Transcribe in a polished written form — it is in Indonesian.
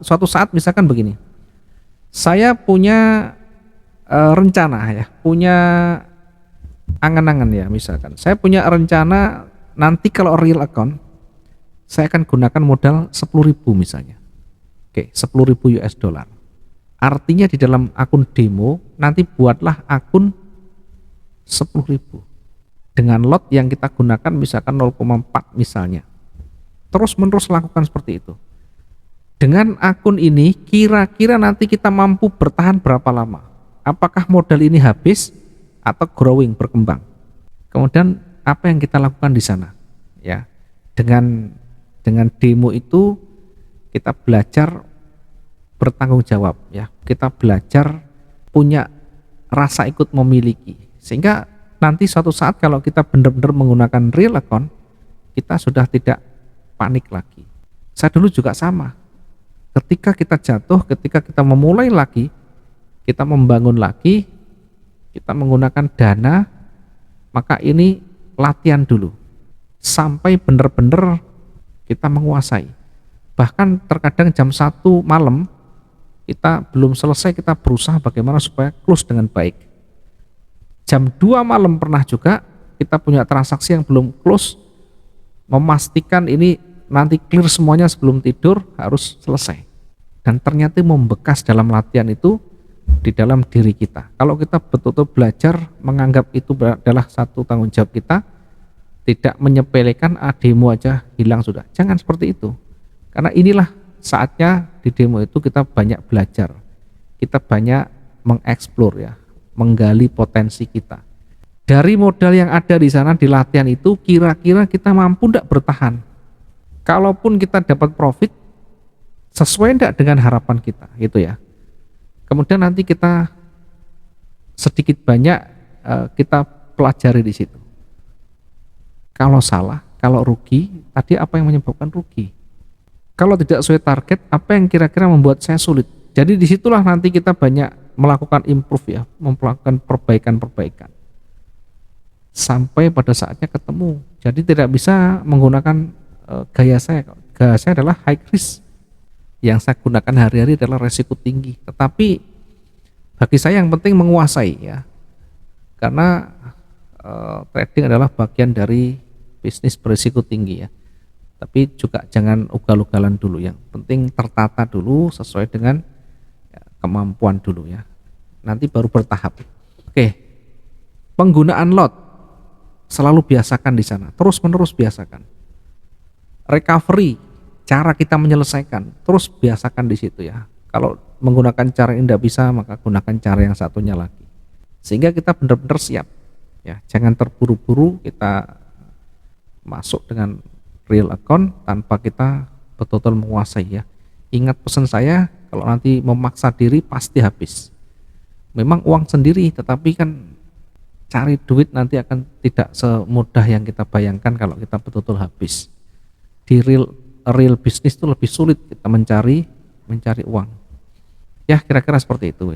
Suatu saat misalkan begini, saya punya, rencana ya, punya angan-angan ya misalkan, saya punya rencana nanti kalau real account, saya akan gunakan modal 10.000 misalnya, oke 10.000 US dollar. Artinya di dalam akun demo, nanti buatlah akun 10.000 dengan lot yang kita gunakan misalkan 0,4 misalnya. Terus menerus lakukan seperti itu. Dengan akun ini kira-kira nanti kita mampu bertahan berapa lama? Apakah modal ini habis atau growing, berkembang? Kemudian apa yang kita lakukan di sana? Ya, dengan demo itu kita belajar bertanggung jawab ya. Kita belajar punya rasa ikut memiliki. Sehingga nanti suatu saat kalau kita benar-benar menggunakan real account, kita sudah tidak panik lagi. Saya dulu juga sama. Ketika kita jatuh, ketika kita memulai lagi, kita membangun lagi, kita menggunakan dana, maka ini latihan dulu sampai benar-benar kita menguasai. Bahkan terkadang jam 1 malam kita belum selesai, kita berusaha bagaimana supaya close dengan baik. Jam 2 malam pernah juga kita punya transaksi yang belum close, memastikan ini nanti clear semuanya sebelum tidur harus selesai. Dan ternyata membekas dalam latihan itu di dalam diri kita. Kalau kita betul-betul belajar menganggap itu adalah satu tanggung jawab kita, tidak menyepelekan demo aja hilang sudah. Jangan seperti itu. Karena inilah saatnya di demo itu kita banyak belajar. Kita banyak mengeksplor ya, menggali potensi kita. Dari modal yang ada di sana di latihan itu kira-kira kita mampu tidak bertahan. Kalaupun kita dapat profit sesuai tidak dengan harapan kita gitu ya. Kemudian nanti kita sedikit banyak kita pelajari di situ. Kalau salah, kalau rugi, tadi apa yang menyebabkan rugi? Kalau tidak sesuai target, apa yang kira-kira membuat saya sulit? Jadi disitulah nanti kita banyak melakukan improve ya, melakukan perbaikan-perbaikan. Sampai pada saatnya ketemu. Jadi tidak bisa menggunakan gaya saya. Gaya saya adalah high risk. Yang saya gunakan hari-hari adalah resiko tinggi. Tetapi bagi saya yang penting menguasai ya. Karena trading adalah bagian dari bisnis berisiko tinggi ya. Tapi juga jangan ugal-ugalan dulu, yang penting tertata dulu sesuai dengan kemampuan dulu ya. Nanti baru bertahap. Oke. Penggunaan lot selalu biasakan di sana, terus-menerus biasakan. Recovery, cara kita menyelesaikan, terus biasakan di situ ya. Kalau menggunakan cara yang tidak bisa, maka gunakan cara yang satunya lagi. Sehingga kita benar-benar siap ya. Jangan terburu-buru kita masuk dengan real account tanpa kita betul-betul menguasai ya. Ingat pesan saya, kalau nanti memaksa diri pasti habis. Memang uang sendiri, tetapi kan cari duit nanti akan tidak semudah yang kita bayangkan kalau kita betul-betul habis. Di real bisnis itu lebih sulit kita mencari uang. Ya kira-kira seperti itu ya.